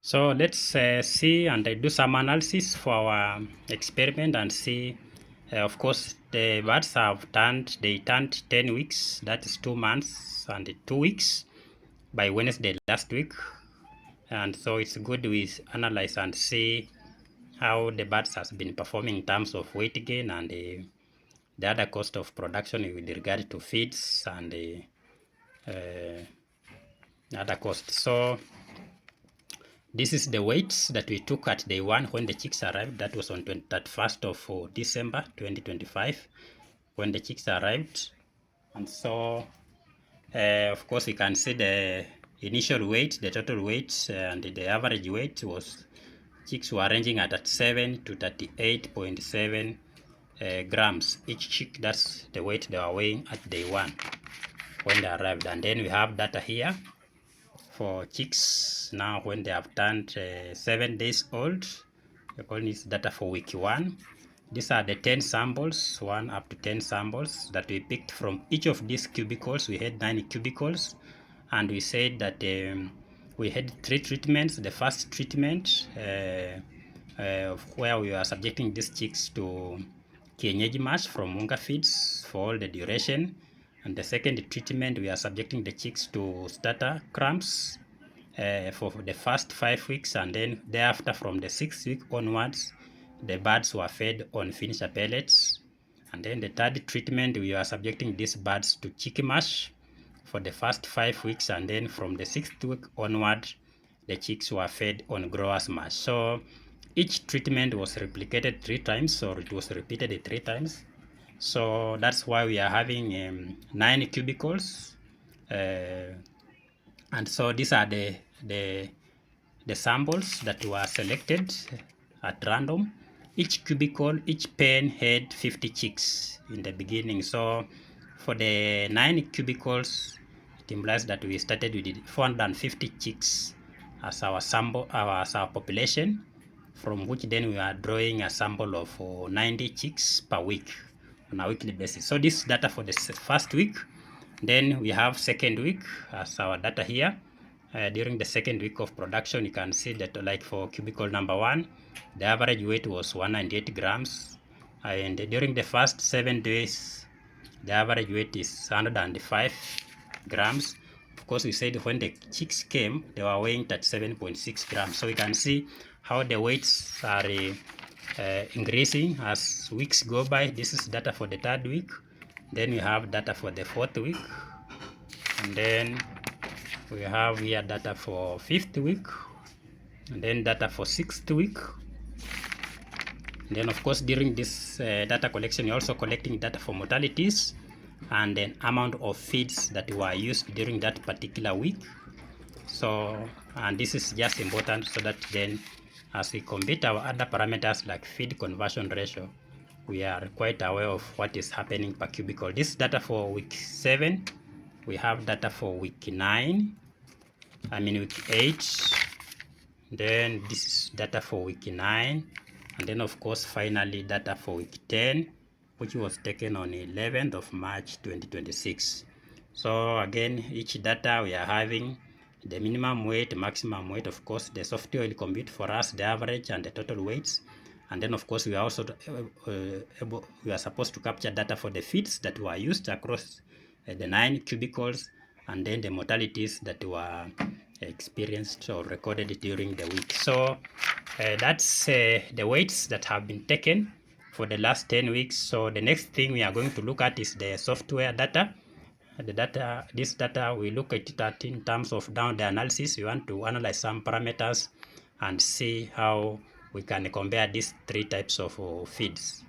So let's see and do some analysis for our experiment and see. Of course, the birds they turned 10 weeks, that is 2 months and 2 weeks by Wednesday last week. And so it's good we analyze and see how the birds has been performing in terms of weight gain and the other cost of production with regard to feeds and other costs. So this is the weights that we took at day one when the chicks arrived. That was on 31st of December 2025 when the chicks arrived. And so, of course, we can see the initial weight, the total weight, and the average weight was chicks were ranging at 7 to 38.7 grams each chick. That's the weight they were weighing at day one when they arrived. And then we have data here for chicks now when they have turned 7 days old. We're calling this data for week 1. These are the 10 samples, 1 up to 10 samples that we picked from each of these cubicles. We had 9 cubicles, and we said that we had 3 treatments. The first treatment where we are subjecting these chicks to kienyeji mash from Munga feeds for all the duration. And the second treatment, we are subjecting the chicks to starter cramps for the first 5 weeks, and then thereafter from the 6th week onwards, the birds were fed on finisher pellets. And then the third treatment, we are subjecting these birds to chicky mash for the first 5 weeks, and then from the 6th week onward, the chicks were fed on growers mash. So each treatment was replicated 3 times, or it was repeated 3 times. So that's why we are having 9 cubicles, and so these are the samples that were selected at random. Each cubicle, each pen had 50 chicks in the beginning. So for the 9 cubicles, it implies that we started with 450 chicks as our sample, as our population, from which then we are drawing a sample of 90 chicks per week on a weekly basis. So this data for the first week. Then we have second week as our data here. During the second week of production, you can see that like for cubicle number 1, the average weight was 198 grams. And during the first 7 days, the average weight is 105 grams. Of course, we said when the chicks came, they were weighing 37.6 grams. So we can see how the weights are increasing as weeks go by. This is data for the 3rd week. Then we have data for the 4th week. And then we have here data for 5th week. And then data for 6th week. And then, of course, during this data collection, you're also collecting data for mortalities and then amount of feeds that were used during that particular week. So, and this is just important so that then as we compute our other parameters like feed conversion ratio, we are quite aware of what is happening per cubicle. This is data for week 7. We have data for week 9. Week 8. Then this is data for week 9. And then, of course, finally data for week 10, which was taken on 11th of March 2026. So again, each data we are having the minimum weight, maximum weight, of course, the software will compute for us the average and the total weights. And then, of course, we are also we are supposed to capture data for the feeds that were used across the 9 cubicles, and then the mortalities that were experienced or recorded during the week. So that's the weights that have been taken for the last 10 weeks. So the next thing we are going to look at is the software data. This data, we look at it in terms of down the analysis. We want to analyze some parameters and see how we can compare these 3 types of feeds.